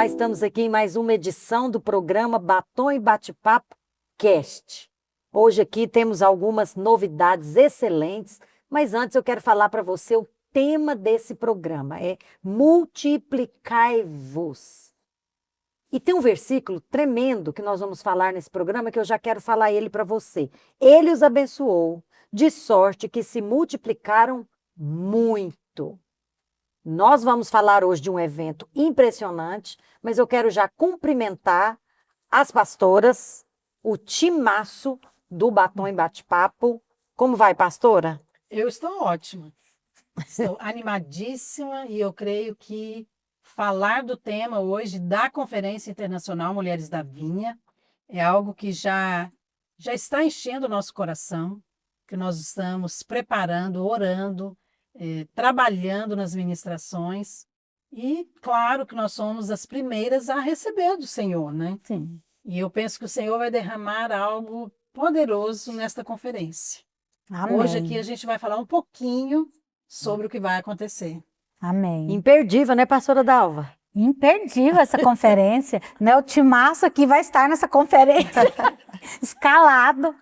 Olá, estamos aqui em mais uma edição do programa Batom e Bate-Papo Cast. Hoje aqui temos algumas novidades excelentes, mas antes eu quero falar para você o tema desse programa, é multiplicai-vos. E tem um versículo tremendo que nós vamos falar nesse programa que eu já quero falar ele para você. Ele os abençoou, de sorte que se multiplicaram muito. Nós vamos falar hoje de um evento impressionante, mas eu quero já cumprimentar as pastoras, o timaço do Batom e Bate-Papo. Como vai, pastora? Eu estou ótima, estou animadíssima e eu creio que falar do tema hoje da Conferência Internacional Mulheres da Vinha é algo que já está enchendo o nosso coração, que nós estamos preparando, orando, trabalhando nas ministrações e, claro, que nós somos as primeiras a receber do Senhor, né? Sim. E eu penso que o Senhor vai derramar algo poderoso nesta conferência. Amém. Hoje aqui a gente vai falar um pouquinho sobre o que vai acontecer. Amém. Imperdível, né, pastora Dalva? Imperdível essa conferência, né? O timaço aqui vai estar nessa conferência escalado,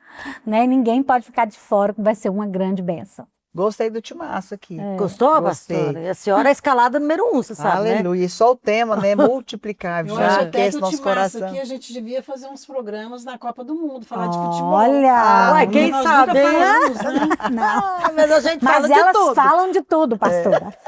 né? Ninguém pode ficar de fora, que vai ser uma grande bênção. Gostei do timaço aqui. Gostou, Gostei. pastora? E a senhora é a escalada número 1, você sabe, né? Aleluia. E só o tema, né? Multiplicar. Eu Já acho até que aquece o nosso Timaço coração. aqui a gente devia fazer uns programas na Copa do Mundo, falar de futebol. Olha! Ué, Porque quem nós sabe, nunca hein? falamos, né? Não. Mas a gente Mas fala de elas tudo. falam de tudo, pastora.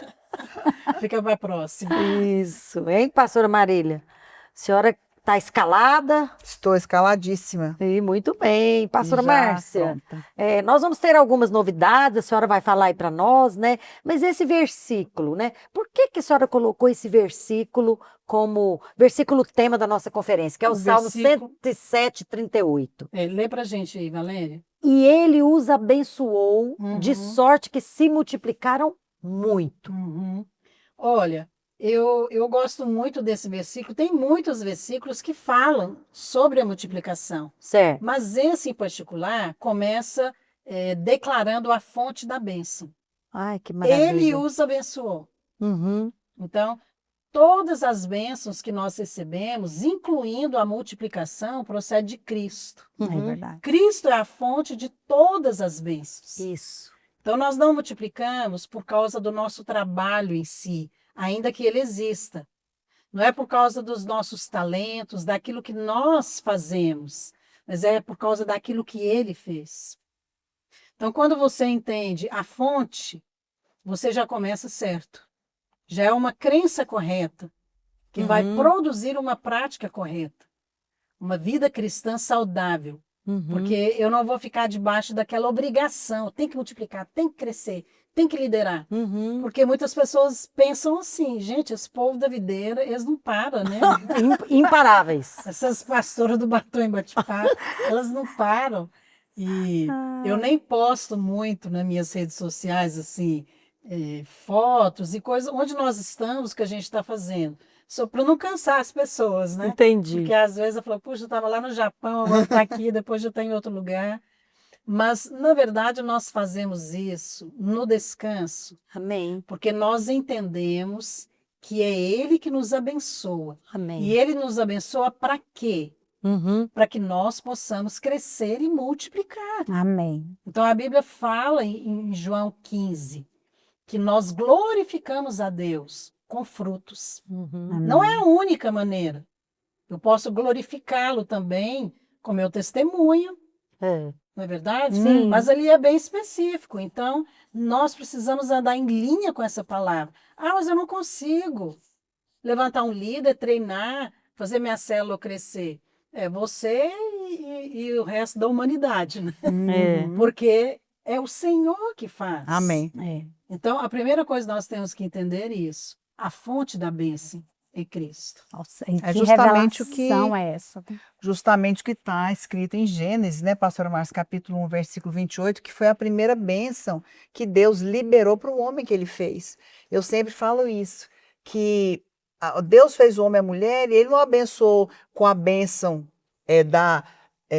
Fica para a próxima. Isso, hein, pastora Marília? A senhora está escalada? Estou escaladíssima. E muito bem. Pastora Já Márcia, pronta. nós vamos ter algumas novidades, a senhora vai falar aí para nós, né? Mas esse versículo, né? Por que a senhora colocou esse versículo como versículo tema da nossa conferência, que é o Salmo versículo- 107, 38? Lê para a gente aí, Valéria. E ele os abençoou, de Uhum. sorte que se multiplicaram muito. Uhum. Olha, eu gosto muito desse versículo. Tem muitos versículos que falam sobre a multiplicação, Certo. mas esse em particular começa declarando a fonte da bênção. Ai, que maravilha. Ele os abençoou. Uhum. Então, todas as bênçãos que nós recebemos, incluindo a multiplicação, procede de Cristo. É Uhum. verdade. Cristo é a fonte de todas as bênçãos. Isso. Então, nós não multiplicamos por causa do nosso trabalho em si, ainda que ele exista. Não é por causa dos nossos talentos, daquilo que nós fazemos, mas é por causa daquilo que ele fez. Então, quando você entende a fonte, você já começa certo. Já é uma crença correta, que vai produzir uma prática correta, uma vida cristã saudável. Uhum. Porque eu não vou ficar debaixo daquela obrigação, tem que multiplicar, tem que crescer, tem que liderar. Uhum. Porque muitas pessoas pensam assim, gente, esse povo da videira, eles não param, né? Imparáveis. Essas pastoras do Batom e Bate-Papo, elas não param. E eu nem posto muito nas minhas redes sociais, assim, fotos e coisas, onde nós estamos, que a gente está fazendo. Só para não cansar as pessoas, né? Entendi. Porque às vezes eu falo, puxa, eu estava lá no Japão, agora está aqui, depois já está em outro lugar. Mas, na verdade, nós fazemos isso no descanso, Amém. porque nós entendemos que é Ele que nos abençoa. Amém. E Ele nos abençoa para quê? Uhum. Para que nós possamos crescer e multiplicar. Amém. Então, a Bíblia fala em João 15 que nós glorificamos a Deus com frutos. Uhum. Amém. Não é a única maneira. Eu posso glorificá-lo também com meu testemunho, É. não é verdade? Sim. Mas ali é bem específico. Então, nós precisamos andar em linha com essa palavra. Ah, mas eu não consigo levantar um líder, treinar, fazer minha célula crescer. É você e o resto da humanidade, né? É. Porque é o Senhor que faz. Amém. É. Então, a primeira coisa que nós temos que entender é isso. A fonte da bênção é Cristo. Nossa, e É que justamente o revelação que- é essa? Justamente o que está escrito em Gênesis, né, pastora Márcia, capítulo 1, versículo 28, que foi a primeira bênção que Deus liberou para o homem que ele fez. Eu sempre falo isso, que Deus fez o homem e a mulher e ele não abençoou com a bênção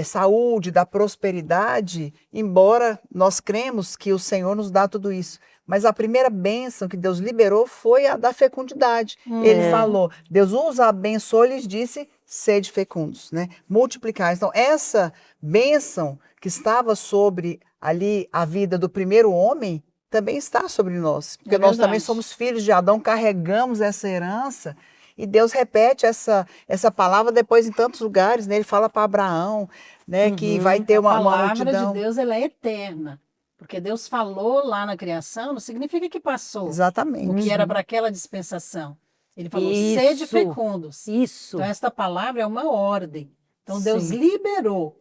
saúde, da prosperidade, embora nós cremos que o Senhor nos dá tudo isso. Mas a primeira bênção que Deus liberou foi a da fecundidade. Ele falou, Deus os abençoou e lhes disse, sede fecundos, né? Multiplicar. Então, essa bênção que estava sobre ali a vida do primeiro homem, também está sobre nós. Porque nós também somos filhos de Adão, carregamos essa herança. E Deus repete essa palavra depois em tantos lugares, né? Ele fala para Abraão, né, que vai ter uma multidão. A palavra de Deus, ela é eterna. Porque Deus falou lá na criação, não significa que passou. Exatamente. O que era para aquela dispensação. Ele falou, Isso. sede fecundos. Isso. Então, esta palavra é uma ordem. Então, Deus Sim. liberou.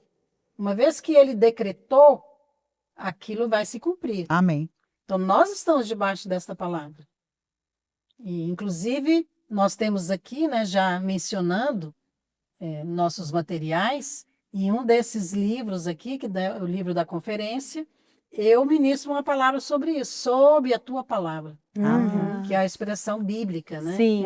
Uma vez que ele decretou, aquilo vai se cumprir. Amém. Então, nós estamos debaixo desta palavra. E, inclusive, nós temos aqui, né, já mencionando nossos materiais, em um desses livros aqui, que é o livro da conferência, eu ministro uma palavra sobre isso, sob a tua palavra, que é a expressão bíblica, né? Sim.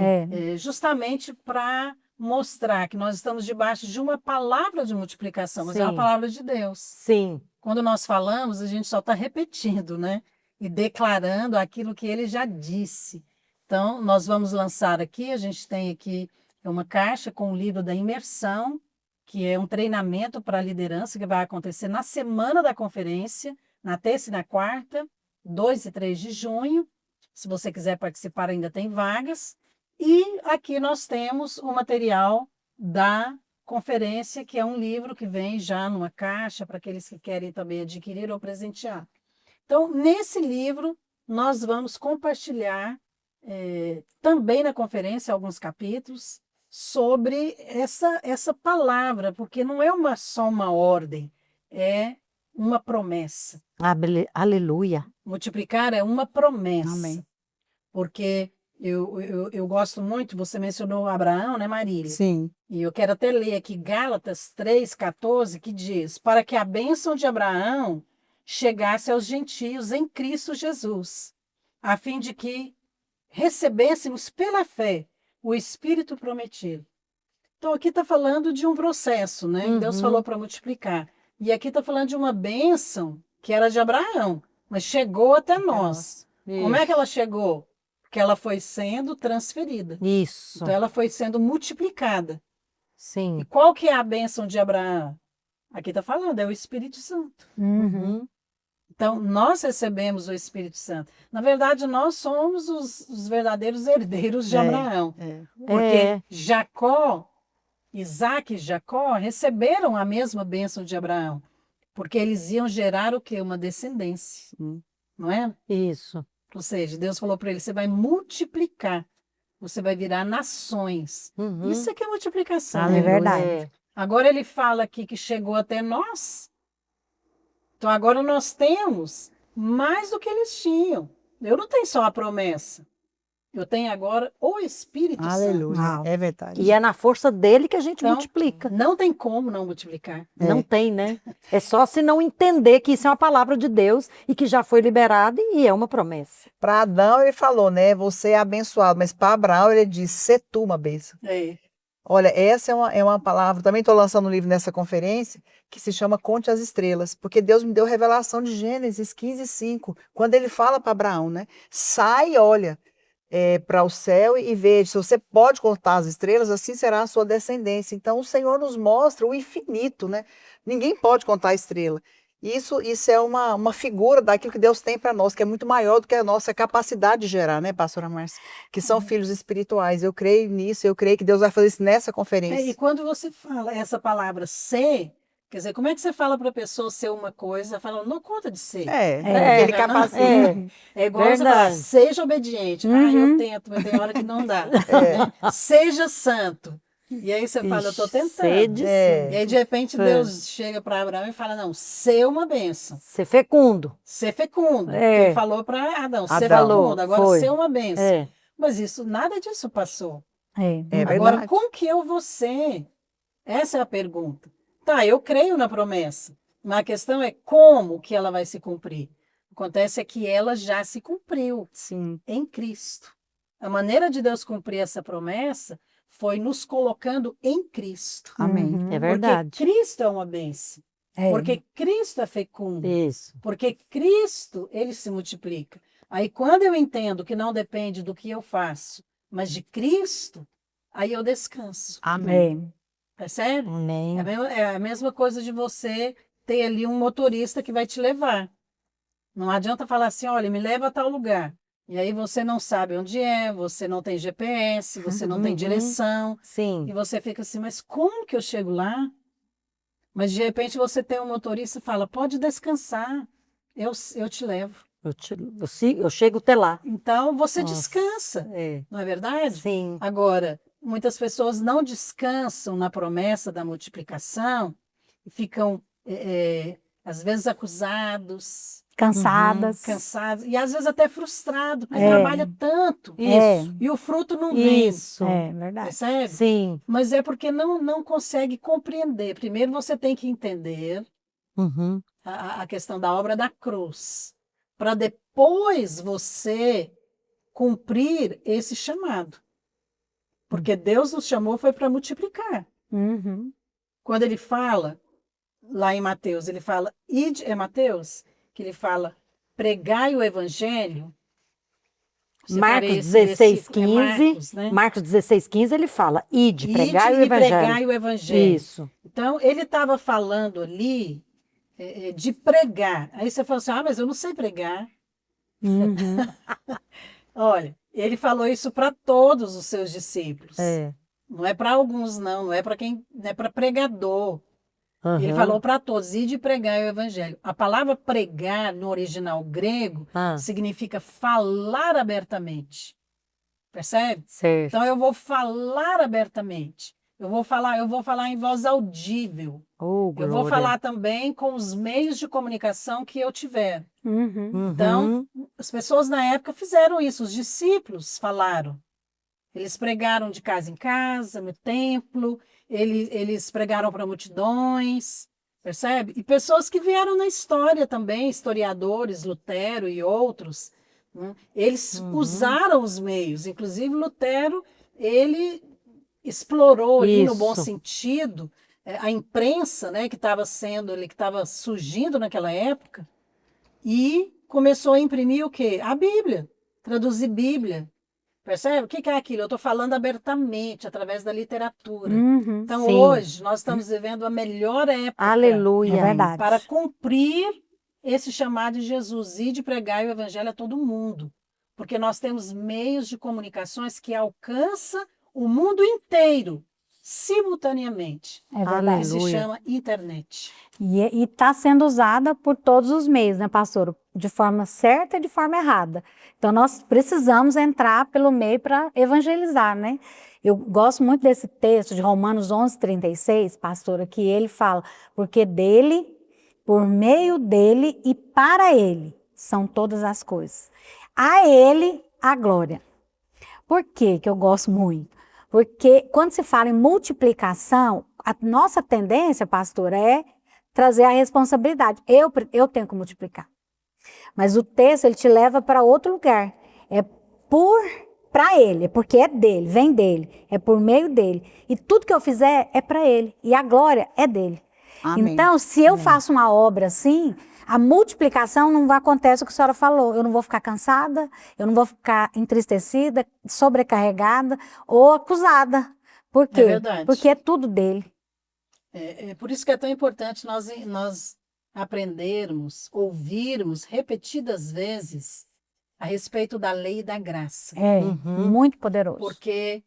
Justamente para mostrar que nós estamos debaixo de uma palavra de multiplicação, mas é uma Sim. palavra de Deus. Sim. Quando nós falamos, a gente só está repetindo, né? E declarando aquilo que ele já disse. Então, nós vamos lançar aqui, a gente tem aqui uma caixa com o livro da imersão, que é um treinamento para a liderança que vai acontecer na semana da conferência, na terça e na quarta, 2 e 3 de junho. Se você quiser participar, ainda tem vagas. E aqui nós temos o material da conferência, que é um livro que vem já numa caixa para aqueles que querem também adquirir ou presentear. Então, nesse livro, nós vamos compartilhar também na conferência alguns capítulos sobre essa palavra, porque não é só uma ordem, é uma promessa. Aleluia. Multiplicar é uma promessa. Amém. Porque eu gosto muito, você mencionou Abraão, né, Marília? Sim. E eu quero até ler aqui Gálatas 3,14, que diz, para que a bênção de Abraão chegasse aos gentios em Cristo Jesus, a fim de que recebêssemos pela fé o Espírito prometido. Então aqui está falando de um processo, né? Deus falou para multiplicar. E aqui está falando de uma bênção que era de Abraão, mas chegou até nós. Como é que ela chegou? Porque ela foi sendo transferida. Isso. Então ela foi sendo multiplicada. Sim. E qual que é a bênção de Abraão? Aqui está falando, é o Espírito Santo. Então, nós recebemos o Espírito Santo. Na verdade, nós somos os verdadeiros herdeiros de Abraão. Porque Jacó, Isaac e Jacó receberam a mesma bênção de Abraão. Porque eles iam gerar o quê? Uma descendência. Não é? Isso. Ou seja, Deus falou para ele, você vai multiplicar. Você vai virar nações. Isso é que é multiplicação. É verdade. Agora ele fala aqui que chegou até nós. Então agora nós temos mais do que eles tinham. Eu não tenho só a promessa. Eu tenho agora o Espírito Santo. Aleluia. É verdade. E é na força dele que a gente Então, multiplica. Não tem como não multiplicar. Não tem, né? É só se não entender que isso é uma palavra de Deus e que já foi liberada e é uma promessa. Para Adão ele falou, né? Você é abençoado. Mas para Abraão ele disse, sê tu uma bênção. Olha, essa é uma palavra, também estou lançando um livro nessa conferência, que se chama Conte as Estrelas, porque Deus me deu revelação de Gênesis 15:5, quando ele fala para Abraão, né? Sai e olha para o céu e veja, se você pode contar as estrelas, assim será a sua descendência. Então o Senhor nos mostra o infinito, né? Ninguém pode contar a estrela. Isso é uma figura daquilo que Deus tem para nós, que é muito maior do que a nossa capacidade de gerar, né, pastora Márcia? Que são filhos espirituais. Eu creio nisso, eu creio que Deus vai fazer isso nessa conferência. E quando você fala essa palavra ser, quer dizer, como é que você fala para a pessoa ser uma coisa? Fala, não conta de ser. Ele capacita. É igual você falar, seja obediente. Eu tento, mas tem hora que não dá. Seja santo. E aí você fala, eu estou tentando. E aí, de repente, Deus chega para Abraão e fala, não, ser uma bênção. Ser fecundo. Ser fecundo. Ele falou para Adão, ser fecundo. Agora, ser uma bênção. Mas nada disso passou. Agora, com que eu vou ser? Essa é a pergunta. Tá, eu creio na promessa. Mas a questão é como que ela vai se cumprir. Acontece é que ela já se cumpriu. Sim. Em Cristo. A maneira de Deus cumprir essa promessa foi nos colocando em Cristo. Amém. Uhum. É verdade. Porque Cristo é uma bênção. É. Porque Cristo é fecundo. Isso. Porque Cristo, ele se multiplica. Aí quando eu entendo que não depende do que eu faço, mas de Cristo, aí eu descanso. Amém. Percebe? Amém. É a mesma coisa de você ter ali um motorista que vai te levar. Não adianta falar assim, olha, me leva a tal lugar. E aí você não sabe onde é, você não tem GPS, você não tem Uhum. direção. Sim. E você fica assim, mas como que eu chego lá? Mas de repente você tem um motorista e fala, pode descansar, eu te levo. Eu chego até lá. Então você Nossa. descansa, É. não é verdade? Sim. Agora, muitas pessoas não descansam na promessa da multiplicação e ficam, às vezes, acusados, Cansadas. cansados e às vezes até frustrados, porque É. trabalha tanto Isso. e o fruto não vem, Isso. É verdade. percebe? Sim. Mas é porque não consegue compreender. Primeiro você tem que entender Uhum. a questão da obra da cruz, para depois você cumprir esse chamado. Porque Deus nos chamou foi para multiplicar. Uhum. Quando ele fala, lá em Mateus, ele fala, é Mateus? Que ele fala, pregai o evangelho. Marcos Separei esse 16, versículo, 15. Marcos, né? Marcos 16, 15, ele fala: ide, pregai o Ide e evangelho. pregai o evangelho. Isso. Então, ele estava falando ali de pregar. Aí você fala assim, mas eu não sei pregar. Uhum. Olha, ele falou isso para todos os seus discípulos. É. Não é para alguns, não é para quem, não é para pregador. Ele Uhum. falou para todos, ide pregar o evangelho. A palavra pregar no original grego Ah, significa falar abertamente. Percebe? certo. Então eu vou falar abertamente. Eu vou falar em voz audível. Oh, Eu vou glória. falar também com os meios de comunicação que eu tiver. Uhum. Uhum. Então, as pessoas na época fizeram isso, os discípulos falaram. Eles pregaram de casa em casa, no templo, eles pregaram para multidões, percebe? E pessoas que vieram na história também, historiadores, Lutero e outros, né? Eles usaram os meios, inclusive Lutero, ele explorou ali no bom Isso. sentido a imprensa, né, que estava surgindo naquela época, e começou a imprimir o quê? A Bíblia, traduzir Bíblia. Percebe? O que é aquilo? Eu estou falando abertamente, através da literatura. Uhum. Então, Sim. hoje, nós estamos vivendo a melhor época Aleluia. É verdade. para cumprir esse chamado de Jesus e de pregar o evangelho a todo mundo. Porque nós temos meios de comunicações que alcançam o mundo inteiro, simultaneamente. É verdade. Que se Aleluia. chama internet. E está sendo usada por todos os meios, né, pastor? De forma certa e de forma errada. Então, nós precisamos entrar pelo meio para evangelizar, né? Eu gosto muito desse texto de Romanos 11:36, pastora, que ele fala, porque dele, por meio dele e para ele são todas as coisas. A ele a glória. Por que que eu gosto muito? Porque quando se fala em multiplicação, a nossa tendência, pastor, é trazer a responsabilidade. Eu tenho que multiplicar. Mas o texto, ele te leva para outro lugar. É para ele, é porque é dele, vem dele, é por meio dele. E tudo que eu fizer é para ele. E a glória é dele. Amém. Então, se eu faço uma obra assim, a multiplicação não vai acontecer o que a senhora falou. Eu não vou ficar cansada, eu não vou ficar entristecida, sobrecarregada ou acusada. Por quê? É verdade. Porque é tudo dele. É por isso que é tão importante nós aprendermos, ouvirmos repetidas vezes a respeito da lei e da graça. É, Uhum. muito poderoso. Porque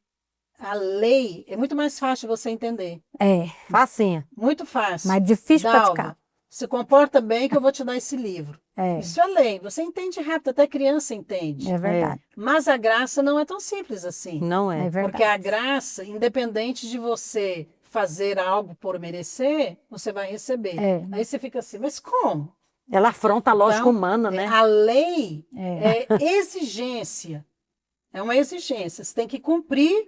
a lei é muito mais fácil você entender. É, É Facinha. muito fácil. mas difícil Dalva, praticar. se comporta bem que eu vou te dar esse livro. É, Isso é lei. Você entende rápido, até criança entende. é verdade. Mas a graça não é tão simples assim. Não É é. verdade. Porque a graça, independente de você fazer algo por merecer, você vai receber. É. Aí você fica assim, mas como? Ela afronta a lógica Então, humana, né? A lei É. é exigência. É uma exigência. Você tem que cumprir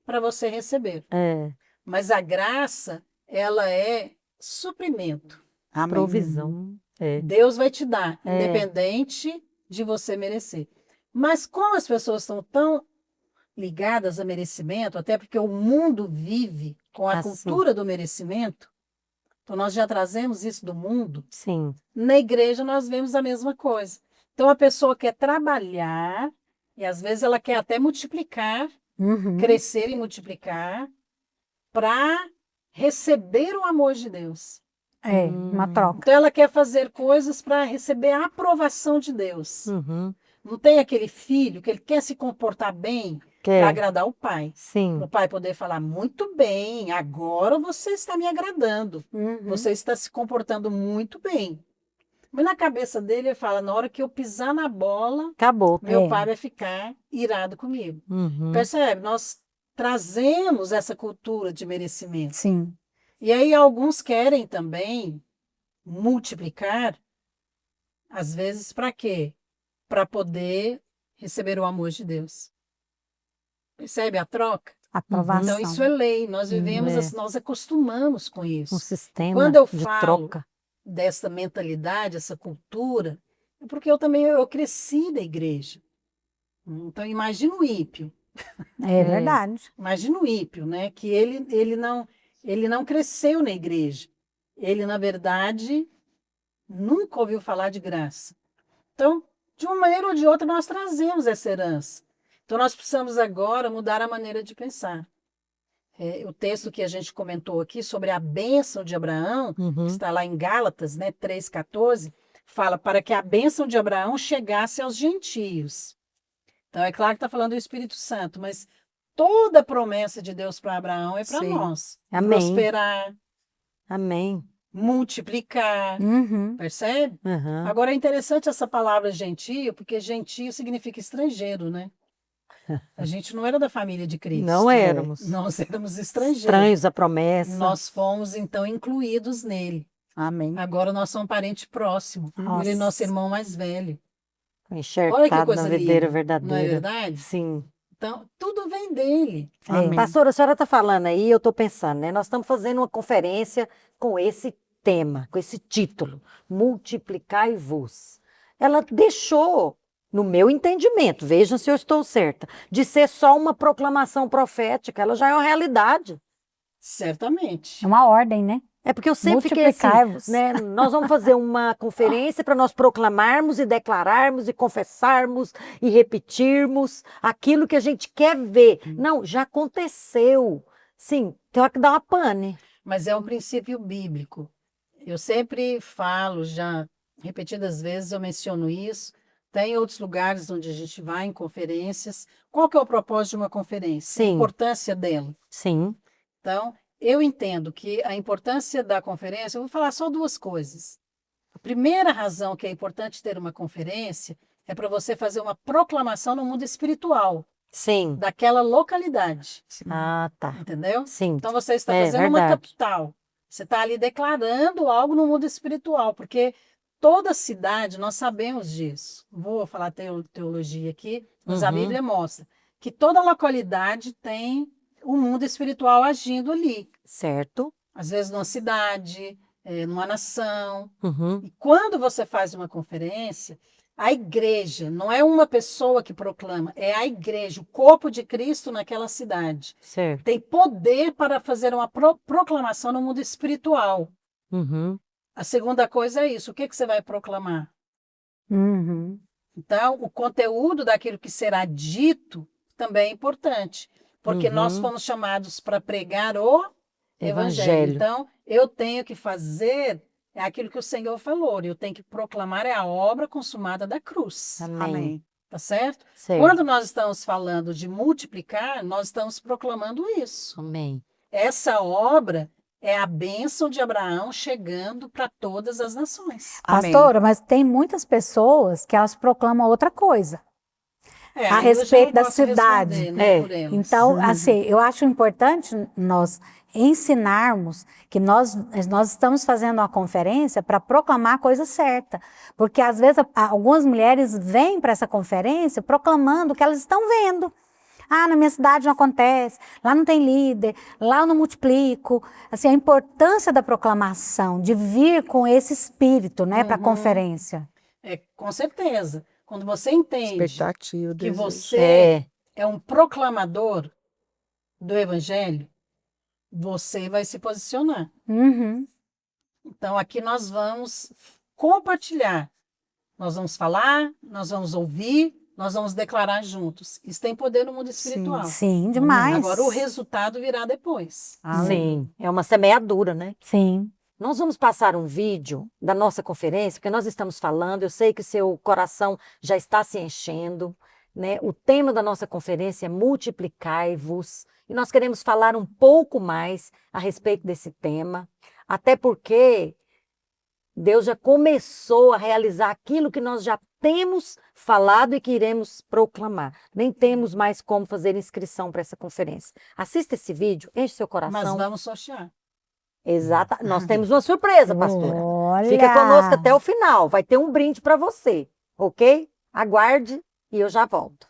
para você receber. É. Mas a graça, ela é suprimento. Amém. Provisão. É. Deus vai te dar, É. independente de você merecer. Mas como as pessoas estão tão ligadas a merecimento, até porque o mundo vive com a Assim. cultura do merecimento. Então, nós já trazemos isso do mundo. Sim. Na igreja, nós vemos a mesma coisa. Então, a pessoa quer trabalhar, e às vezes ela quer até multiplicar, Uhum. crescer e multiplicar, para receber o amor de Deus. É, uma troca. Então, ela quer fazer coisas para receber a aprovação de Deus. Uhum. Não tem aquele filho que ele quer se comportar bem para Quer. agradar o pai. Sim. Para o pai poder falar, muito bem, agora você está me agradando. Uhum. Você está se comportando muito bem. Mas na cabeça dele, ele fala, na hora que eu pisar na bola, Acabou. meu É. pai vai ficar irado comigo. Uhum. Percebe? Nós trazemos essa cultura de merecimento. Sim. E aí alguns querem também multiplicar, às vezes para quê? Para poder receber o amor de Deus. Percebe a troca? Aprovação. Então isso é lei, nós vivemos, É. nós acostumamos com Um isso. sistema Quando eu de falo troca. dessa mentalidade, essa cultura, é porque eu cresci da igreja. Então imagina o ímpio. É verdade. Imagina o ímpio, né? Que ele não cresceu na igreja. Ele, na verdade, nunca ouviu falar de graça. Então, de uma maneira ou de outra, nós trazemos essa herança. Então, nós precisamos agora mudar a maneira de pensar. O texto que a gente comentou aqui sobre a bênção de Abraão, Uhum. que está lá em Gálatas, né, 3,14, fala para que a bênção de Abraão chegasse aos gentios. Então, é claro que está falando do Espírito Santo, mas toda a promessa de Deus para Abraão é para Sim. nós. Amém. Prosperar, Amém. multiplicar, Uhum. percebe? Uhum. Agora é interessante essa palavra gentio, porque gentio significa estrangeiro, né? A gente não era da família de Cristo. Não éramos. Nós éramos estrangeiros. Estranhos à promessa. Nós fomos, então, incluídos nele. Amém. Agora nós somos parente próximo. Nossa. Ele é nosso irmão mais velho. Olha que Enxertado coisa na videira linda, verdadeira. não é verdade? Sim. Então, tudo vem dele. Amém. Pastora, a senhora está falando aí, eu estou pensando, né? Nós estamos fazendo uma conferência com esse tema, com esse título, Multiplicai-vos. Ela deixou, no meu entendimento, vejam se eu estou certa, de ser só uma proclamação profética, ela já é uma realidade. Certamente. É uma ordem, né? É porque eu sempre fiquei assim, Multiplicai-vos. né? Nós vamos fazer uma conferência para nós proclamarmos e declararmos e confessarmos e repetirmos aquilo que a gente quer ver. Não, já aconteceu. Sim, tem hora que dá uma pane. Mas é um princípio bíblico. Eu sempre falo, já repetidas vezes eu menciono isso. Tem outros lugares onde a gente vai em conferências. Qual que é o propósito de uma conferência? A Sim. importância dela. Sim. Então, eu entendo que a importância da conferência, eu vou falar só duas coisas. A primeira razão que é importante ter uma conferência é para você fazer uma proclamação no mundo espiritual Sim. daquela localidade, Ah, tá. entendeu? Sim. Então você está É fazendo uma verdade. capital. Você está ali declarando algo no mundo espiritual, porque toda cidade, nós sabemos disso. Vou falar teologia aqui, mas a Uhum. Bíblia mostra que toda localidade tem o mundo espiritual agindo ali. Certo. Às vezes numa cidade, numa nação. Uhum. E quando você faz uma conferência, a igreja, não é uma pessoa que proclama, é a igreja, o corpo de Cristo naquela cidade. Certo. Tem poder para fazer uma proclamação no mundo espiritual. Uhum. A segunda coisa é isso, o que você vai proclamar? Uhum. Então, o conteúdo daquilo que será dito também é importante, porque nós Uhum. fomos chamados para pregar o evangelho. Evangelho. Então, eu tenho que fazer aquilo que o Senhor falou, eu tenho que proclamar a obra consumada da cruz. Amém. Amém. Tá certo? Certo. Quando nós estamos falando de multiplicar, nós estamos proclamando isso. Amém. Essa obra é a bênção de Abraão chegando para todas as nações. Amém. Pastora, mas tem muitas pessoas que elas proclamam outra coisa. A aí eu já respeito não da posso cidade. responder, né, É. por elas. Então, assim, eu acho importante nós ensinarmos que nós estamos fazendo uma conferência para proclamar a coisa certa. Porque, às vezes, algumas mulheres vêm para essa conferência proclamando o que elas estão vendo. Ah, na minha cidade não acontece, lá não tem líder, lá eu não multiplico. Assim, a importância da proclamação, de vir com esse espírito, né, para a conferência. Com certeza. Quando você entende Expectativa, que desejo. você É. é um proclamador do evangelho, você vai se posicionar. Uhum. Então, aqui nós vamos compartilhar. Nós vamos falar, nós vamos ouvir, nós vamos declarar juntos. Isso tem poder no mundo espiritual. Sim, demais. Agora, o resultado virá depois. Sim, é uma semeadura, né? Sim. Nós vamos passar um vídeo da nossa conferência, porque nós estamos falando, eu sei que seu coração já está se enchendo, né? O tema da nossa conferência é Multiplicai-vos, e nós queremos falar um pouco mais a respeito desse tema, até porque Deus já começou a realizar aquilo que nós já temos falado e que iremos proclamar. Nem temos mais como fazer inscrição para essa conferência. Assista esse vídeo, enche seu Mas coração. vamos sortear. Exata. Nós temos uma surpresa, pastora. Olha! Fica conosco até o final. Vai ter um brinde para você, ok? Aguarde e eu já volto.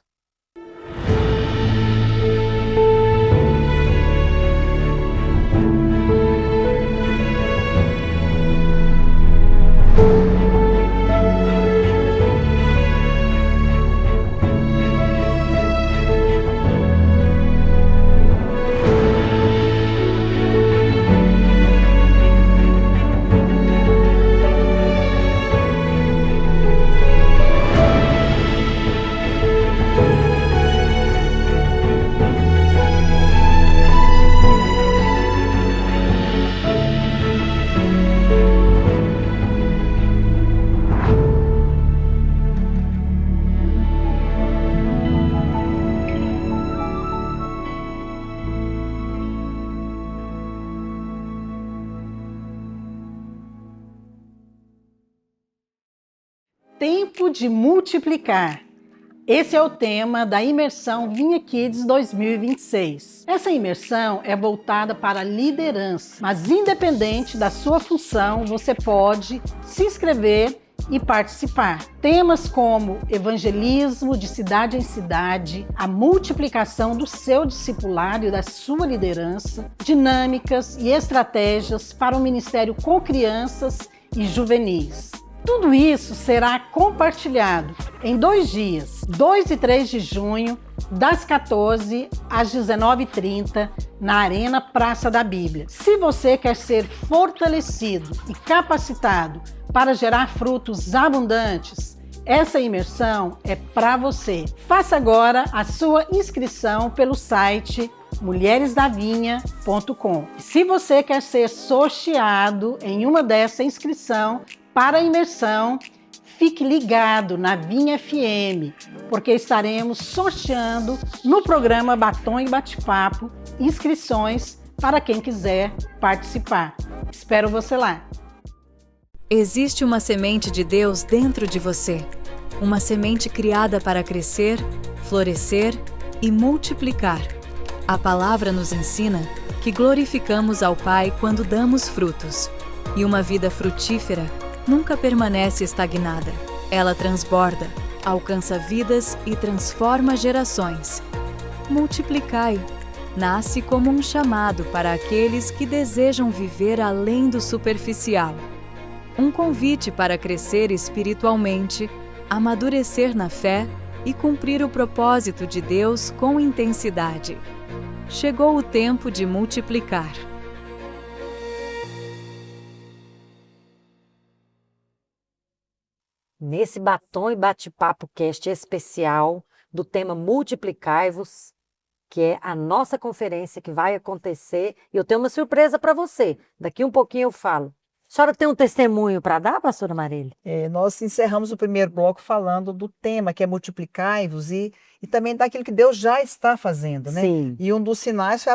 Tempo de multiplicar. Esse é o tema da imersão Vinha Kids 2026. Essa imersão é voltada para a liderança, mas independente da sua função, você pode se inscrever e participar. Temas como evangelismo de cidade em cidade, a multiplicação do seu discipulado e da sua liderança, dinâmicas e estratégias para o ministério com crianças e juvenis. Tudo isso será compartilhado em 2 dias, 2 e 3 de junho, das 14 às 19h30, na Arena Praça da Bíblia. Se você quer ser fortalecido e capacitado para gerar frutos abundantes, essa imersão é para você. Faça agora a sua inscrição pelo site mulheresdavinha.com. Se você quer ser sorteado em uma dessa inscrição, para a imersão, fique ligado na Vinha FM, porque estaremos sorteando no programa Batom e Bate-Papo inscrições para quem quiser participar. Espero você lá. Existe uma semente de Deus dentro de você, uma semente criada para crescer, florescer e multiplicar. A palavra nos ensina que glorificamos ao Pai quando damos frutos, e uma vida frutífera nunca permanece estagnada. Ela transborda, alcança vidas e transforma gerações. Multiplicai nasce como um chamado para aqueles que desejam viver além do superficial. Um convite para crescer espiritualmente, amadurecer na fé e cumprir o propósito de Deus com intensidade. Chegou o tempo de multiplicar. Nesse Batom e Bate-Papo Cast especial do tema Multiplicai-vos, que é a nossa conferência que vai acontecer, e eu tenho uma surpresa para você. Daqui um pouquinho eu falo. A senhora tem um testemunho para dar, pastora Marília? Nós encerramos o primeiro bloco falando do tema, que é multiplicai-vos, e também daquilo que Deus já está fazendo, né? Sim. E um dos sinais foi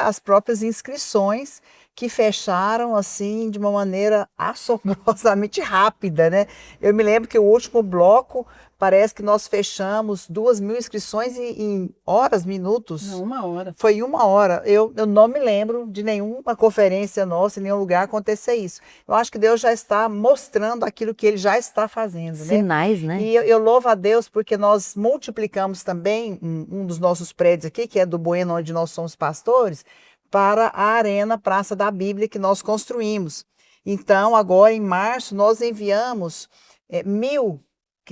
as próprias inscrições, que fecharam assim de uma maneira assombrosamente rápida, né? Eu me lembro que o último bloco, parece que nós fechamos 2.000 inscrições em horas, minutos. Não, 1 hora. Foi 1 hora. Eu não me lembro de nenhuma conferência nossa, em nenhum lugar acontecer isso. Eu acho que Deus já está mostrando aquilo que Ele já está fazendo, né? Sinais, né? E eu louvo a Deus porque nós multiplicamos também um dos nossos prédios aqui, que é do Bueno, onde nós somos pastores, para a Arena Praça da Bíblia que nós construímos. Então, agora em março, nós enviamos 1.000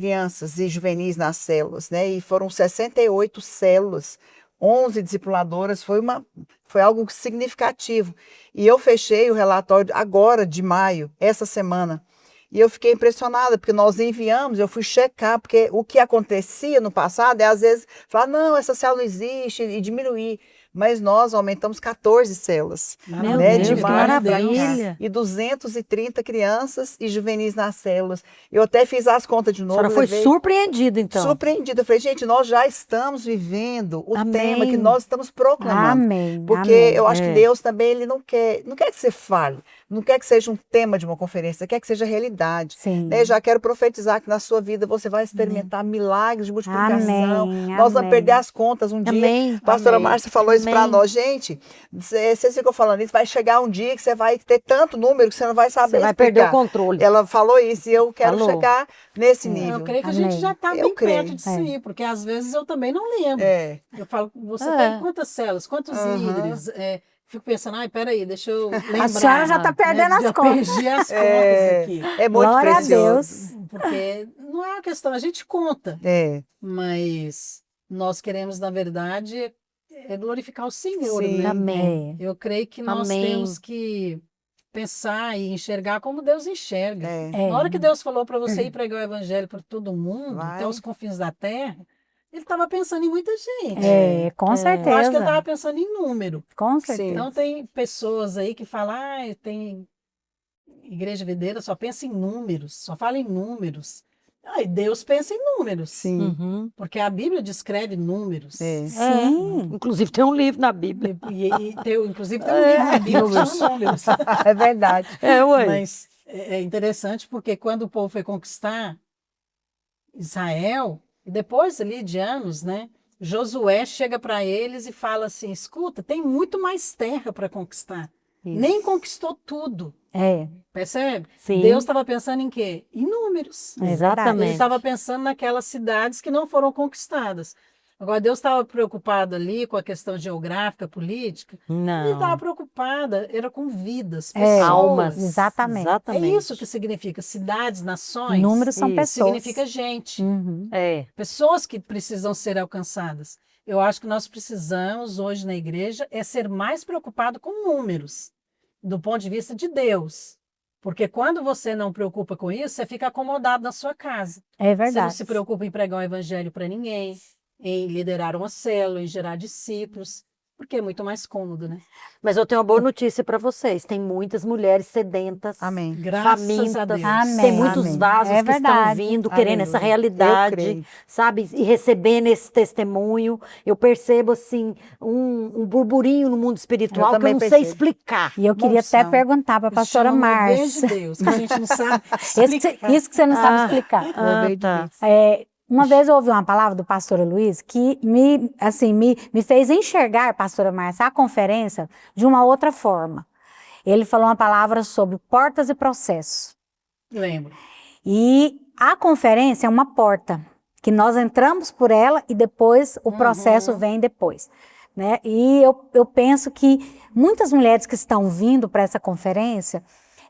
crianças e juvenis nas células, né? E foram 68 células, 11 discipuladoras, foi algo significativo. E eu fechei o relatório agora, de maio, essa semana. E eu fiquei impressionada, porque nós enviamos, eu fui checar, porque o que acontecia no passado é, às vezes, falar, não, essa célula não existe, e diminuir. Mas nós aumentamos 14 células, Meu né, Deus, de que maio pra cá. maravilha. E 230 crianças e juvenis nas células. Eu até fiz as contas de A novo. senhora foi levei- surpreendida, então. Surpreendida. Eu falei, gente, nós já estamos vivendo o Amém. tema que nós estamos proclamando. Amém. Porque amém. eu acho que É. Deus também, ele não quer que você fale, não quer que seja um tema de uma conferência, quer que seja realidade. Sim. Né? Já quero profetizar que na sua vida você vai experimentar milagres de multiplicação. Amém, Nós vamos amém. perder as contas um dia. Amém. A pastora Amém. Márcia falou isso para Amém. nós. Gente, vocês ficam falando isso, vai chegar um dia que você vai ter tanto número que você não vai saber Você vai perder o explicar. controle. Ela falou isso e eu quero Falou. chegar nesse nível. Eu creio que a Amém. gente já está Eu bem creio. perto disso aí, porque às vezes eu também não lembro. É. Eu falo, você É. tem quantas células, quantos Aham. líderes? Fico pensando, ai, peraí, deixa eu lembrar. A senhora já está perdendo as Já contas. perdi as É. contas aqui. É muito Glória a precioso. Deus. Porque não é uma questão, a gente conta, É. mas nós queremos, na verdade, glorificar o Senhor, Sim. né? Amém. É. Eu creio que nós Amém. temos que pensar e enxergar como Deus enxerga. É. É. Na hora que Deus falou para você ir pregar o evangelho para todo mundo, Vai. até os confins da terra, ele estava pensando em muita gente. É, com Eu acho que ele certeza. estava pensando em número. Com Sim. certeza. Então tem pessoas aí que falam, tem igreja videira, só pensa em números, só fala em números. E Deus pensa em números, Sim. Uhum. porque a Bíblia descreve números. É. Sim. Inclusive tem um livro na Bíblia. Inclusive tem um livro na Bíblia que chama números. É verdade. É, ué. Mas é interessante porque quando o povo foi conquistar Israel, e depois ali de anos, né, Josué chega para eles e fala assim, escuta, tem muito mais terra para conquistar. Isso. Nem conquistou tudo, É. percebe? Sim. Deus estava pensando em quê? Em números. Ele Exatamente. estava pensando naquelas cidades que não foram conquistadas. Agora, Deus estava preocupado ali com a questão geográfica, política. Ele estava Não. preocupado, era com vidas, É, pessoas. Almas. Exatamente. É Exatamente. isso que significa cidades, nações. Números são Isso. pessoas. Significa gente. Uhum. É. Pessoas que precisam ser alcançadas. Eu acho que nós precisamos, hoje na igreja, ser mais preocupado com números, do ponto de vista de Deus. Porque quando você não preocupa com isso, você fica acomodado na sua casa. É Você não verdade. se preocupa em pregar o evangelho para ninguém, em liderar uma célula, em gerar discípulos, porque é muito mais cômodo, né? Mas eu tenho uma boa notícia para vocês. Tem muitas mulheres sedentas, Amém. Graças famintas. a Deus. Amém. Tem muitos Amém. vasos É que estão verdade. vindo, querendo essa Aleluia. Eu realidade, creio. sabe? E recebendo esse testemunho. Eu percebo, assim, um burburinho no mundo espiritual que eu também não sei percebo. explicar. E eu queria até Moção. perguntar para a Isso pastora chama mover de Márcia. Deus, que a gente não sabe explicar. Isso que você não sabe explicar. Mover de tá. Deus. Uma vez eu ouvi uma palavra do pastor Luiz que me fez enxergar, pastora Márcia, a conferência de uma outra forma. Ele falou uma palavra sobre portas e processos. Lembro. E a conferência é uma porta, que nós entramos por ela e depois o processo vem depois. Né? E eu penso que muitas mulheres que estão vindo para essa conferência,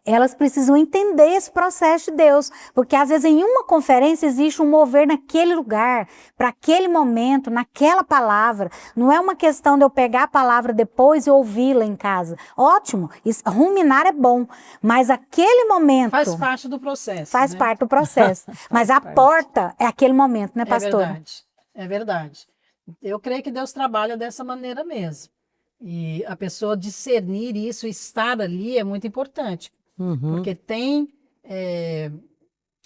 elas precisam entender esse processo de Deus, porque às vezes em uma conferência existe um mover naquele lugar, para aquele momento, naquela palavra. Não é uma questão de eu pegar a palavra depois e ouvi-la em casa. Ótimo, ruminar é bom, mas aquele momento Faz parte do processo. faz né? parte do processo. Mas a parte. porta é aquele momento, né, pastora? É verdade. É verdade. Eu creio que Deus trabalha dessa maneira mesmo. E a pessoa discernir isso, estar ali, é muito importante. Uhum. Porque tem,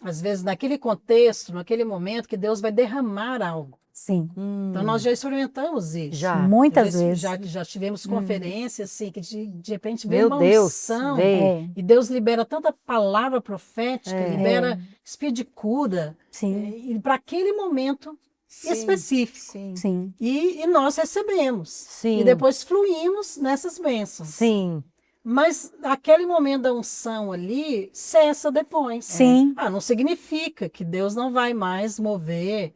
às vezes, naquele contexto, naquele momento, que Deus vai derramar algo. Sim, Então, nós já experimentamos isso. Já. muitas vezes. Já tivemos conferências, assim, que de repente vem Meu uma Deus, unção. veio. É, E Deus libera tanta palavra profética, libera espírito de cura. sim, E para aquele momento Sim. específico. Sim. sim, E nós recebemos. Sim. E depois fluímos nessas bênçãos. Sim. Mas aquele momento da unção ali cessa depois. Sim. Não significa que Deus não vai mais mover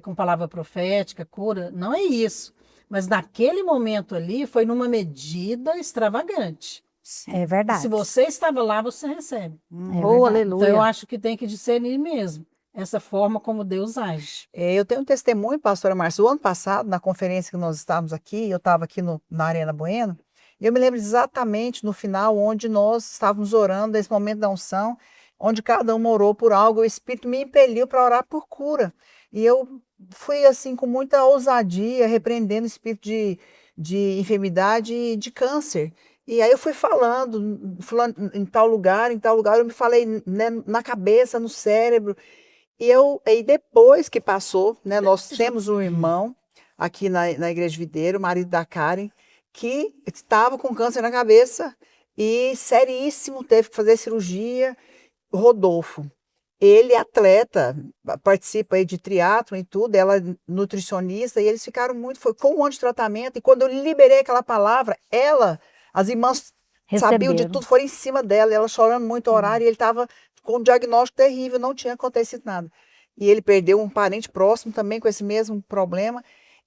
com palavra profética, cura. Não é isso. Mas naquele momento ali foi numa medida extravagante. é E verdade. se você estava lá, você recebe. É Oh, verdade. aleluia. Então eu acho que tem que discernir mesmo. essa forma como Deus age. Eu tenho um testemunho, pastora Márcia. O ano passado, na conferência que nós estávamos aqui, eu estava aqui na Arena Bueno, e eu me lembro exatamente no final, onde nós estávamos orando, nesse momento da unção, onde cada um orou por algo, o Espírito me impeliu para orar por cura. E eu fui assim, com muita ousadia, repreendendo o espírito de enfermidade e de câncer. E aí eu fui falando em tal lugar, eu me falei, né, na cabeça, no cérebro. E depois que passou, né, nós temos um irmão aqui na Igreja Videira, o marido da Karen, que estava com câncer na cabeça e seríssimo, teve que fazer cirurgia. Rodolfo, ele é atleta, participa aí de triatlon e tudo, ela é nutricionista, e eles ficaram foi um ano de tratamento, e quando eu liberei aquela palavra, as irmãs sabiam de Receberam. tudo, foram em cima dela, ela chorando muito, orar, e ele estava com um diagnóstico terrível, não tinha acontecido nada. E ele perdeu um parente próximo também com esse mesmo problema,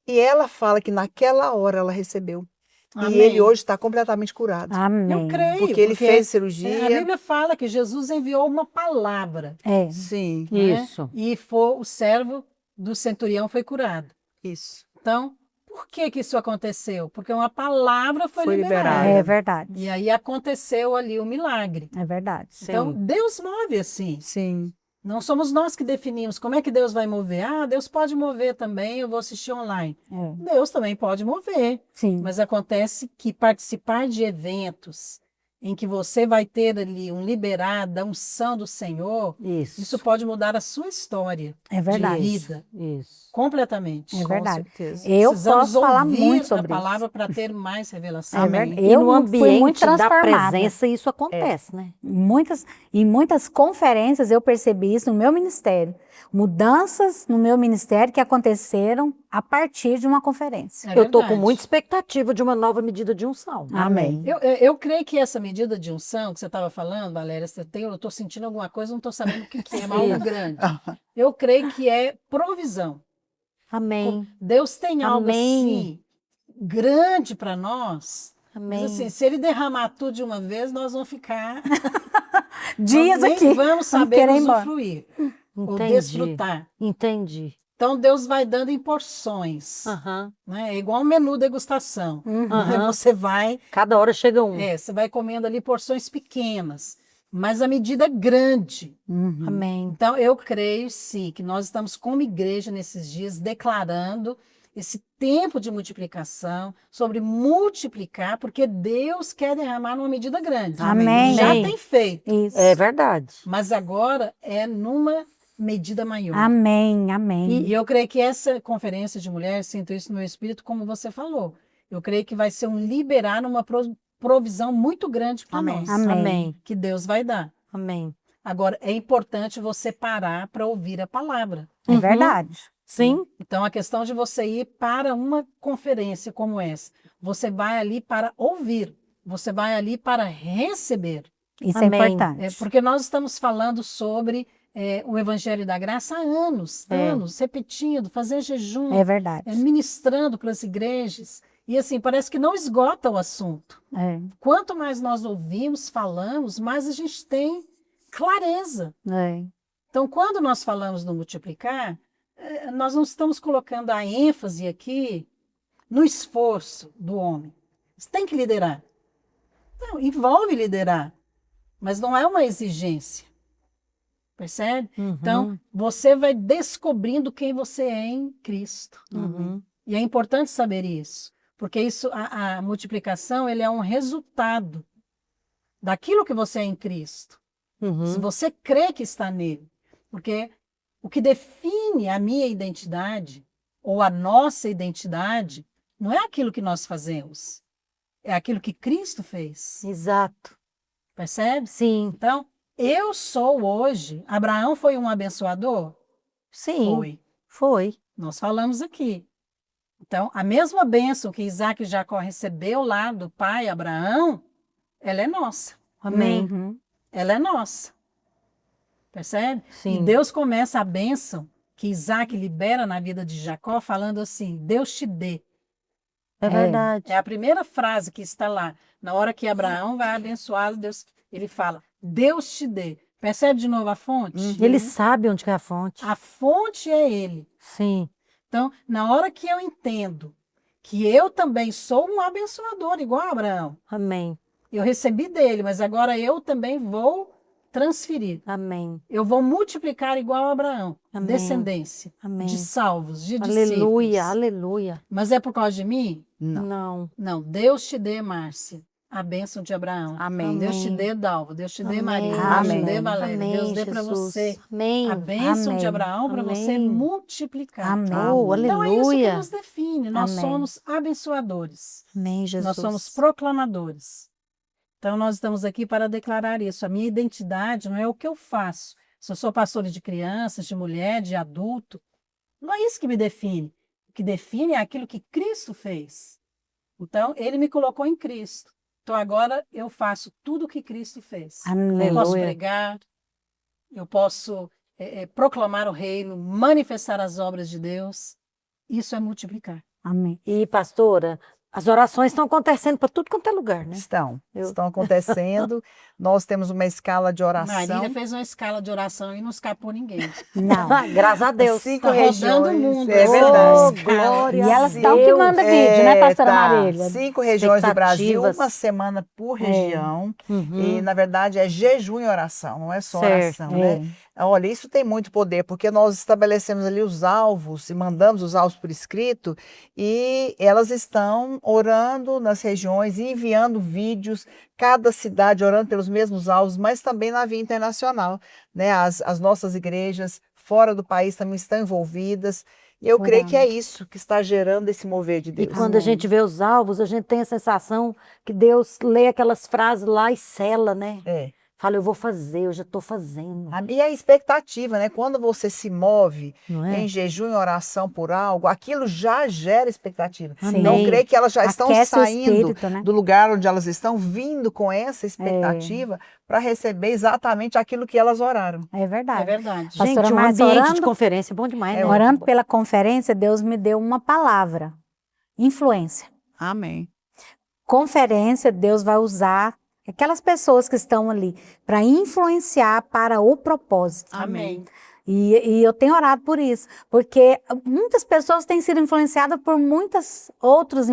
e ela fala que naquela hora ela recebeu. E Amém. ele hoje está completamente curado. Amém. Eu creio. Porque ele fez cirurgia. A Bíblia fala que Jesus enviou uma palavra, É. Sim, né? Isso. E o servo do centurião foi curado. isso. Então, por que isso aconteceu? Porque uma palavra foi Foi liberada. liberada. É verdade. E aí aconteceu ali o milagre. É verdade. Então, Sim. Deus move assim. Sim. Não somos nós que definimos como é que Deus vai mover. Ah, Deus pode mover também, eu vou assistir online. É. Deus também pode mover. Sim. Mas acontece que participar de eventos em que você vai ter ali um liberado, a unção do Senhor, Isso. isso pode mudar a sua história É verdade. de vida Isso. completamente. É verdade. Com certeza. Eu Precisamos posso falar ouvir muito a sobre palavra para ter mais revelação. É Amém. verdade. E Eu no fui ambiente muito da transformada. presença isso acontece, né? Em muitas conferências eu percebi isso no meu ministério. Mudanças no meu ministério que aconteceram a partir de uma conferência. É Eu tô com verdade. muita expectativa de uma nova medida de unção. Amém. Eu creio que essa medida de unção que você estava falando, Valéria, eu estou sentindo alguma coisa, não estou sabendo o que é, mas algo grande. Eu creio que é provisão. Amém. Deus tem algo Amém. assim grande para nós. Amém. Mas assim, se ele derramar tudo de uma vez, nós vamos ficar Dias nem aqui. vamos saber querer ir embora. usufruir ou Entendi. desfrutar. Entendi. Então Deus vai dando em porções, Aham. né? É igual um menu degustação. Uhum. Aí você vai Cada hora chega um. você vai comendo ali porções pequenas, mas a medida é grande. Uhum. Amém. Então, eu creio, sim, que nós estamos como igreja nesses dias declarando esse tempo de multiplicação, sobre multiplicar, porque Deus quer derramar numa medida grande. Amém. Já Amém. tem feito, Isso. É verdade. mas agora é numa medida maior. Amém. Amém. E eu creio que essa conferência de mulheres, sinto isso no meu espírito, como você falou. Eu creio que vai ser um liberar uma provisão muito grande para Amém. nós, Amém. Amém. que Deus vai dar. Amém. Agora, é importante você parar para ouvir a palavra. É Uhum. verdade. Sim. Então, a questão de você ir para uma conferência como essa, você vai ali para ouvir, você vai ali para receber. Isso Amém. é importante. Porque nós estamos falando sobre o Evangelho da Graça há anos, repetindo, fazer jejum, É verdade. ministrando para as igrejas. E assim, parece que não esgota o assunto. É. Quanto mais nós ouvimos, falamos, mais a gente tem clareza. É. Então, quando nós falamos no multiplicar, nós não estamos colocando a ênfase aqui no esforço do homem. Você tem que liderar. Não, envolve liderar, mas não é uma exigência. Percebe? Uhum. Então, você vai descobrindo quem você é em Cristo. Uhum. E é importante saber isso, porque isso, a multiplicação, ele é um resultado daquilo que você é em Cristo. Uhum. Se você crê que está nele. Porque o que define a minha identidade ou a nossa identidade não é aquilo que nós fazemos, é aquilo que Cristo fez. Exato. Percebe? Sim. Então, eu sou hoje. Abraão foi um abençoador? Sim. Foi. Foi. Nós falamos aqui. Então, a mesma bênção que Isaac e Jacó recebeu lá do pai Abraão, ela é nossa. Amém. Uhum. Ela é nossa. Percebe? Sim. E Deus começa a bênção que Isaac libera na vida de Jacó, falando assim: Deus te dê. É verdade. É a primeira frase que está lá. Na hora que Abraão vai abençoá-lo, ele fala: Deus te dê. Percebe de novo a fonte? Ele sabe onde que é a fonte. A fonte é ele. Sim. Então, na hora que eu entendo que eu também sou um abençoador, igual a Abraão, Amém. eu recebi dele, mas agora eu também vou transferir. Amém. Eu vou multiplicar igual a Abraão. Amém. Descendência Amém. de salvos, de Aleluia, discípulos. aleluia. Mas é por causa de mim? Não. Não. Não. Deus te dê, Márcia, a bênção de Abraão. Amém. Deus te dê, Dalva. Deus te dê, Amém. Maria. Deus Amém. te dê, Valéria. Amém, Deus dê para Jesus. você Amém. a bênção de Amém. Abraão para você Amém. multiplicar. Amém. Oh, Então é isso que aleluia. nos define. Nós Amém. somos abençoadores. Amém, Jesus. Nós somos proclamadores. Então nós estamos aqui para declarar isso. A minha identidade não é o que eu faço. Se eu sou pastora de crianças, de mulher, de adulto, não é isso que me define. O que define é aquilo que Cristo fez. Então, ele me colocou em Cristo. Então, agora eu faço tudo o que Cristo fez. Amém. Eu posso Aleluia. pregar, eu posso proclamar o reino, manifestar as obras de Deus. Isso é multiplicar. Amém. E, pastora, as orações estão acontecendo para tudo quanto é lugar, né? Estão acontecendo. Nós temos uma escala de oração. Marília fez uma escala de oração e não escapou ninguém. Não. Graças a Deus. 5 Tá rodando o regiões, mundo, é oh, verdade. glória E a elas estão que Deus. mandam vídeo, né, pastora Marília? 5 regiões do Brasil, Expectativas. uma semana por região. Uhum. E, na verdade, é jejum e oração, não é só Certo. oração, né? Olha, isso tem muito poder, porque nós estabelecemos ali os alvos e mandamos os alvos por escrito, e elas estão orando nas regiões e enviando vídeos, cada cidade orando pelos mesmos alvos, mas também na via internacional, né? As nossas igrejas fora do país também estão envolvidas, e eu creio que é isso que está gerando esse mover de E Deus. quando a gente vê os alvos, a gente tem a sensação que Deus lê aquelas frases lá e sela, né? É. Fala, eu vou fazer, eu já estou fazendo. E a expectativa, né? Quando você se move Não é? em jejum e oração por algo, aquilo já gera expectativa. Amém. Então, eu creio que elas já estão Aquece o saindo espírito, né? do lugar onde elas estão, vindo com essa expectativa para receber exatamente aquilo que elas oraram. É É verdade. verdade. Pastora Gente, um Márcia, ambiente de orando- conferência é bom demais, né? Orando pela conferência, Deus me deu uma palavra: influência. Amém. Conferência, Deus vai usar aquelas pessoas que estão ali para influenciar para o propósito. Amém. E eu tenho orado por isso, porque muitas pessoas têm sido influenciadas por muitas outras,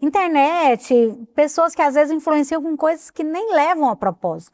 internet, pessoas que às vezes influenciam com coisas que nem levam ao propósito.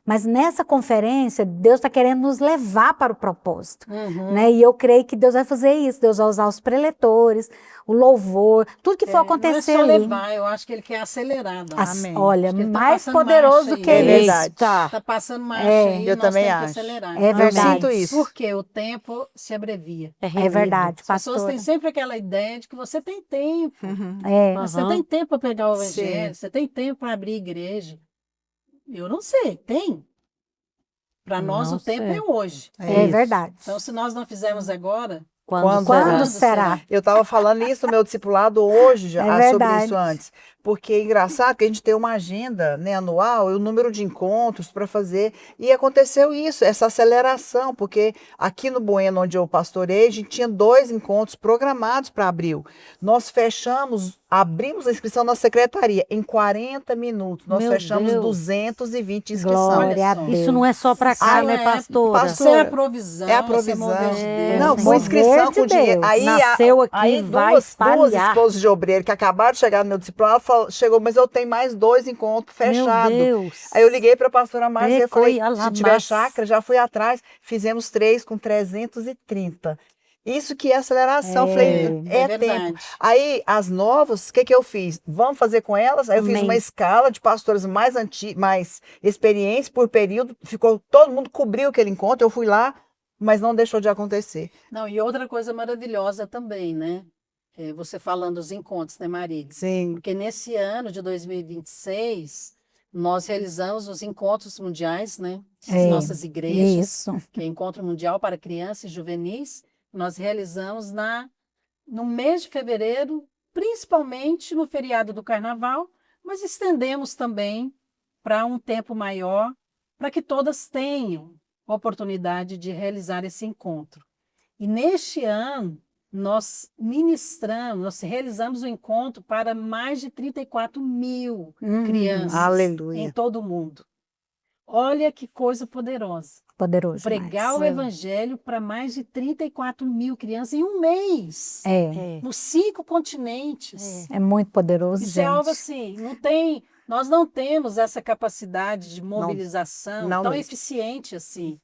Mas nessa conferência, Deus está querendo nos levar para o propósito. Uhum. Né? E eu creio que Deus vai fazer isso. Deus vai usar os preletores, o louvor, tudo que for acontecer não é só ali. levar, eu acho que ele quer acelerar. Dona. Amém. Olha, Acho que ele tá mais passando poderoso marcha que aí. É isso. verdade. Tá passando marcha É, aí, eu nós também temos que acho. acelerar. É Eu verdade. sinto isso. Porque o tempo se abrevia. É reunido. verdade, As pessoas pastor. têm sempre aquela ideia de que você tem tempo. É. Mas você Aham. tem tempo para pegar o Sim. evangelho, você tem tempo para abrir igreja. Eu não sei, tem. Para nós Não o tempo sei. é hoje. É isso. verdade. Então, se nós não fizermos agora, Quando Quando será? Eu estava falando isso no meu discipulado hoje, já, É sobre verdade. isso antes. Porque é engraçado que a gente tem uma agenda, né, anual, e o número de encontros para fazer. E aconteceu isso, essa aceleração, porque aqui no Bueno, onde eu pastorei, a gente tinha 2 encontros programados para abril. Nós abrimos a inscrição na secretaria em 40 minutos. Nós Meu fechamos Deus. 220 inscrições. Glória a Olha só. Deus. Isso não é só para cá, Isso né, é- pastora? pastora, isso é a provisão. É a isso provisão. mover de Deus. Não, Deus. foi inscrição Mover de com dinheiro. Deus. Aí, Nasceu aqui, aí vai duas espalhar. esposas de obreiro que acabaram de chegar no meu discipulado, chegou, mas eu tenho mais 2 encontros fechados. Meu Deus. Aí eu liguei para a pastora Márcia e falei, Ecoi, se tiver alabás. chácara, já fui atrás, fizemos 3 com 330. Isso que é aceleração. É, Falei, é tempo. verdade. Aí, as novas, o que eu fiz? Vamos fazer com elas? Aí eu fiz Amém. uma escala de pastores mais experientes por período. Ficou, todo mundo cobriu aquele encontro. Eu fui lá, mas não deixou de acontecer. Não, e outra coisa maravilhosa também, né? Você falando dos encontros, né, Marília? Sim. Porque nesse ano de 2026, nós realizamos os encontros mundiais, né? As É, nossas igrejas, Isso. que é Encontro Mundial para Crianças e Juvenis. Nós realizamos no mês de fevereiro, principalmente no feriado do Carnaval, mas estendemos também para um tempo maior, para que todas tenham oportunidade de realizar esse encontro. E neste ano, nós realizamos o encontro para mais de 34 mil crianças em Aleluia. todo o mundo. Olha que coisa poderosa. Poderoso Pregar demais. o evangelho para mais de 34 mil crianças em um mês, É, É. nos 5 continentes. é muito poderoso, Isso gente. é algo assim, nós não temos essa capacidade de mobilização não tão mesmo. eficiente assim.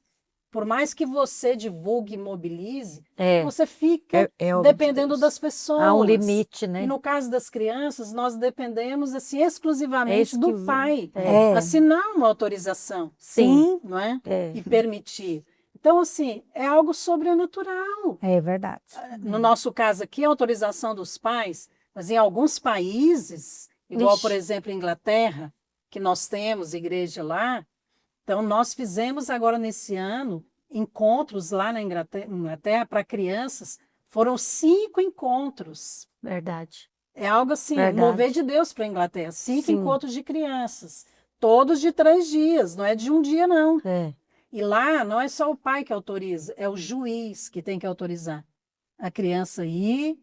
Por mais que você divulgue e mobilize, É. você fica É obra de dependendo Deus. das pessoas. Há um limite, E né? no caso das crianças, nós dependemos assim exclusivamente do Exclusivo. pai É. assinar uma autorização, Sim, não é? É. E permitir. Então, assim, é algo sobrenatural. é verdade. No nosso caso aqui, a autorização dos pais, mas em alguns países, igual, por Ixi. exemplo, Inglaterra, que nós temos igreja lá, então nós fizemos agora nesse ano encontros lá na Inglaterra para crianças, foram 5 encontros. Verdade. É algo assim, Verdade. mover de Deus para a Inglaterra, 5 Sim. encontros de crianças, todos de 3 dias, não é de um dia não. É. E lá não é só o pai que autoriza, é o juiz que tem que autorizar a criança ir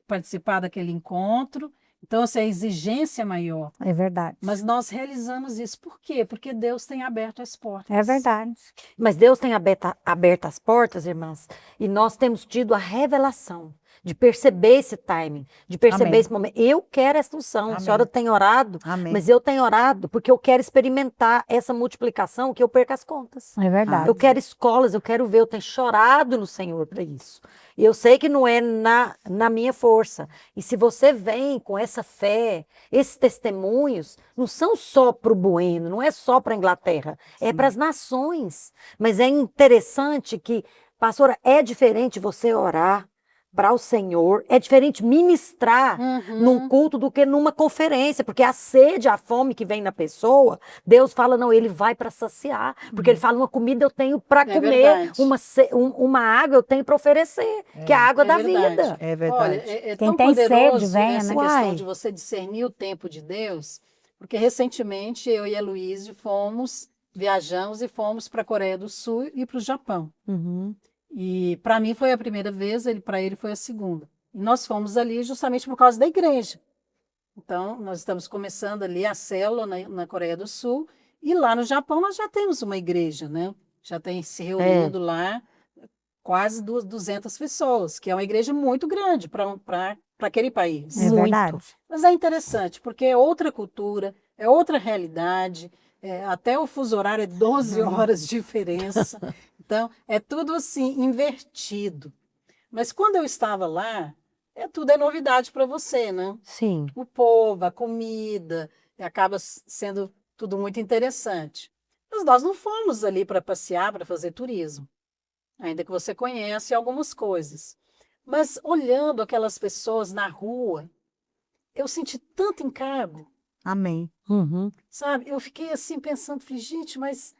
participar daquele encontro. Então, assim, a exigência é maior. É verdade. Mas nós realizamos isso. Por quê? Porque Deus tem aberto as portas. É verdade. Mas Deus tem aberto as portas, irmãs, e nós temos tido a revelação de perceber esse timing, de perceber Amém. esse momento. Eu quero essa unção. A Amém. senhora tem orado, Amém. mas eu tenho orado porque eu quero experimentar essa multiplicação que eu perco as contas. É verdade. Eu quero escolas, eu quero ver, eu tenho chorado no Senhor para isso. E eu sei que não é na minha força. E se você vem com essa fé, esses testemunhos, não são só para o Bueno, não é só para a Inglaterra, é para as nações. Mas é interessante que, pastora, é diferente você orar para o Senhor, é diferente ministrar num culto do que numa conferência, porque a sede, a fome que vem na pessoa, Deus fala, não, ele vai para saciar, porque ele fala, uma comida eu tenho para É comer, verdade. uma água eu tenho para oferecer, que é a água É da verdade. vida. É verdade. Olha, é Quem tão tem sede, poderoso venha, essa né? questão Uai. de você discernir o tempo de Deus, porque recentemente eu e a Luísa viajamos e fomos para a Coreia do Sul e para o Japão. Uhum. E para mim foi a primeira vez, para ele foi a segunda. E nós fomos ali justamente por causa da igreja. Então, nós estamos começando ali a célula na Coreia do Sul, e lá no Japão nós já temos uma igreja, né? Já tem se reunindo lá quase 200 pessoas, que é uma igreja muito grande para aquele país. É verdade. Mas é interessante, porque é outra cultura, é outra realidade, até o fuso horário é 12 horas de diferença. Então, é tudo assim, invertido. Mas quando eu estava lá, tudo é novidade para você, né? Sim. O povo, a comida, acaba sendo tudo muito interessante. Mas nós não fomos ali para passear, para fazer turismo. Ainda que você conhece algumas coisas. Mas olhando aquelas pessoas na rua, eu senti tanto encargo, Amém. Uhum. sabe? Eu fiquei assim pensando, falei, gente, mas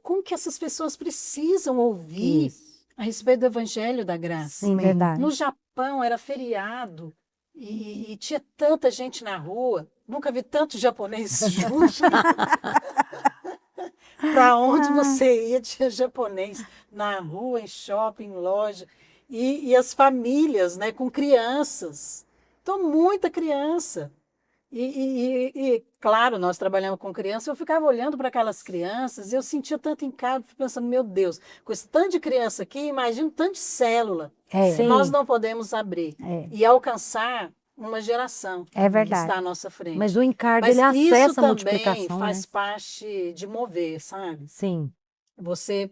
como que essas pessoas precisam ouvir Isso. a respeito do Evangelho da Graça? Sim. Verdade. No Japão era feriado e tinha tanta gente na rua. Nunca vi tanto japonês junto. Para onde você ia, tinha japonês. Na rua, em shopping, em loja. E as famílias, né, com crianças. Então, muita criança. E, claro, nós trabalhamos com crianças, eu ficava olhando para aquelas crianças e eu sentia tanto encargo, pensando, meu Deus, com esse tanto de criança aqui, imagina tanto de célula. É. Sim. Nós não podemos abrir É. e alcançar uma geração É que verdade. está à nossa frente. Mas o encargo, Mas ele isso acessa a também multiplicação, faz né? parte de mover, sabe? Sim. Você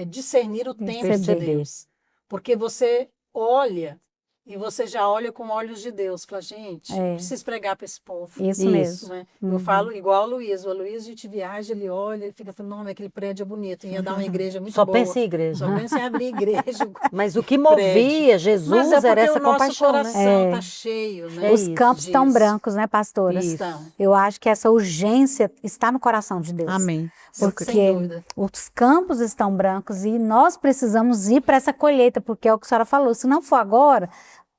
discernir o tempo de Perceber. Deus. Porque você olha e você já olha com olhos de Deus. Fala, gente, É. preciso pregar para esse povo. Isso Isso. mesmo. Né? Uhum. Eu falo igual o Luiz. O Luiz, a gente viaja, ele olha, ele fica falando, não, mas aquele prédio é bonito, ia dar uma igreja muito Só boa. pensa em igreja. Só pensa em abrir igreja. Mas o que movia Jesus Mas é porque era essa o nosso compaixão, né? coração está cheio, né? É Os isso, campos estão disso. brancos, né, pastora? Isso. Então, Eu acho que essa urgência está no coração de Deus. Amém. Porque sem dúvida. os campos estão brancos e nós precisamos ir para essa colheita, porque é o que a senhora falou. Se não for agora,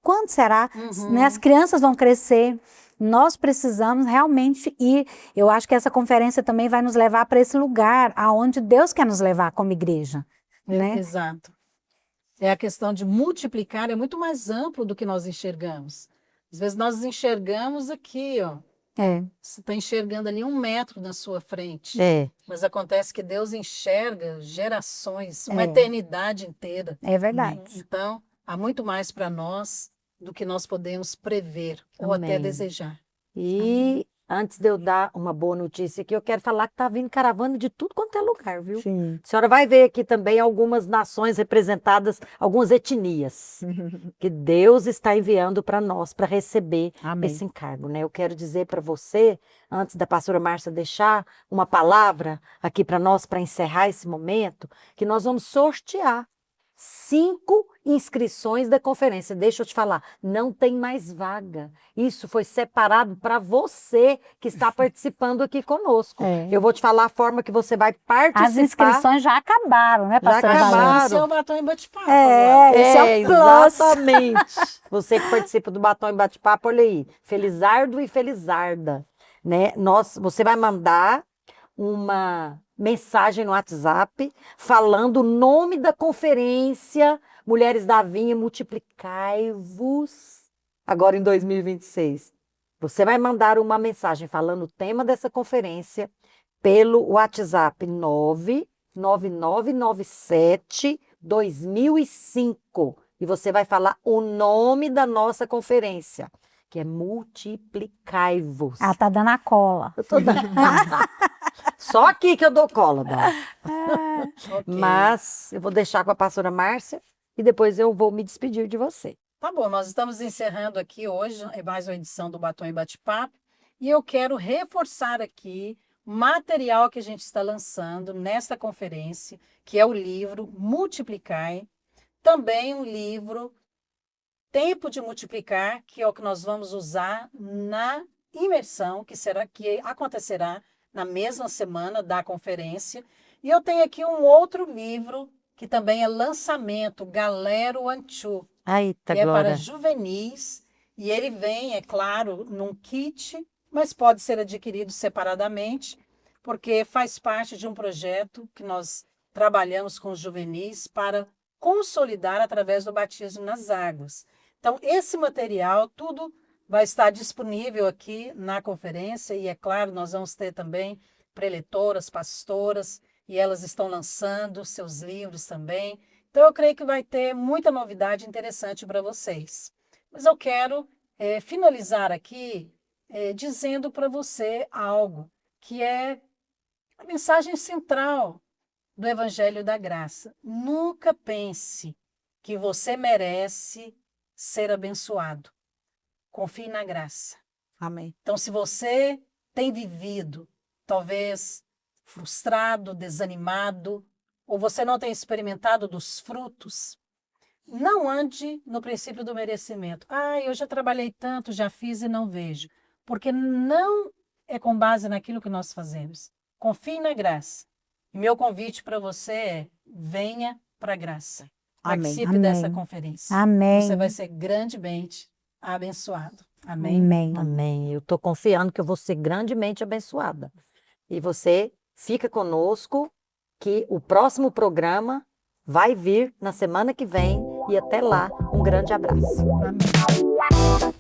quando será? Né, as crianças vão crescer. Nós precisamos realmente ir. Eu acho que essa conferência também vai nos levar para esse lugar aonde Deus quer nos levar como igreja. Né? Exato. É a questão de multiplicar, é muito mais amplo do que nós enxergamos. Às vezes nós enxergamos aqui, ó, É, Você está enxergando ali 1 metro na sua frente. É, Mas acontece que Deus enxerga gerações, uma É. eternidade inteira. é verdade. Então, há muito mais para nós do que nós podemos prever ou até Amém. desejar. e antes de eu dar uma boa notícia aqui, eu quero falar que tá vindo caravana de tudo quanto é lugar, viu? Sim. A senhora vai ver aqui também algumas nações representadas, algumas etnias, que Deus está enviando para nós, para receber Amém. esse encargo, né? Eu quero dizer para você, antes da pastora Márcia deixar uma palavra aqui para nós, para encerrar esse momento, que nós vamos sortear 5 inscrições da conferência. Deixa eu te falar, não tem mais vaga. Isso foi separado para você que está participando aqui conosco. É. Eu vou te falar a forma que você vai participar. As inscrições já acabaram, né, pastora acabaram. Valência? Esse é o batom em bate-papo. É, agora. esse é o plus. Exatamente. Você que participa do Batom e Bate-Papo, olha aí. Felizardo e Felizarda, né? Você vai mandar uma mensagem no WhatsApp falando o nome da conferência Mulheres da Vinha Multiplicai-vos agora em 2026. Você vai mandar uma mensagem falando o tema dessa conferência pelo WhatsApp 99997 2005 e você vai falar o nome da nossa conferência, que é Multiplicai-vos. Ah, tá dando a cola. Eu tô dando. Só aqui que eu dou cola, Dó. Ok. Mas eu vou deixar com a pastora Márcia e depois eu vou me despedir de você. Tá bom, nós estamos encerrando aqui hoje mais uma edição do Batom e Bate-Papo e eu quero reforçar aqui o material que a gente está lançando nesta conferência, que é o livro Multiplicai, também um livro Tempo de Multiplicar, que é o que nós vamos usar na imersão, que acontecerá na mesma semana da conferência. E eu tenho aqui um outro livro que também é lançamento, Galero Anchu, Eita, que é para Glória. juvenis, e ele vem, é claro, num kit, mas pode ser adquirido separadamente, porque faz parte de um projeto que nós trabalhamos com os juvenis para consolidar através do batismo nas águas. Então, esse material, tudo vai estar disponível aqui na conferência, e é claro, nós vamos ter também preletoras, pastoras, e elas estão lançando seus livros também. Então, eu creio que vai ter muita novidade interessante para vocês. Mas eu quero finalizar aqui dizendo para você algo que é a mensagem central do Evangelho da Graça. Nunca pense que você merece ser abençoado. Confie na graça. Amém. Então, se você tem vivido, talvez frustrado, desanimado, ou você não tem experimentado dos frutos, não ande no princípio do merecimento. Eu já trabalhei tanto, já fiz e não vejo. Porque não é com base naquilo que nós fazemos. Confie na graça. E meu convite para você é: venha para a graça. Amém. Participe Amém. dessa conferência. Amém. Você vai ser grandemente abençoado. Amém? Amém. Amém. Eu estou confiando que eu vou ser grandemente abençoada. E você fica conosco, que o próximo programa vai vir na semana que vem. E até lá, um grande abraço. Amém.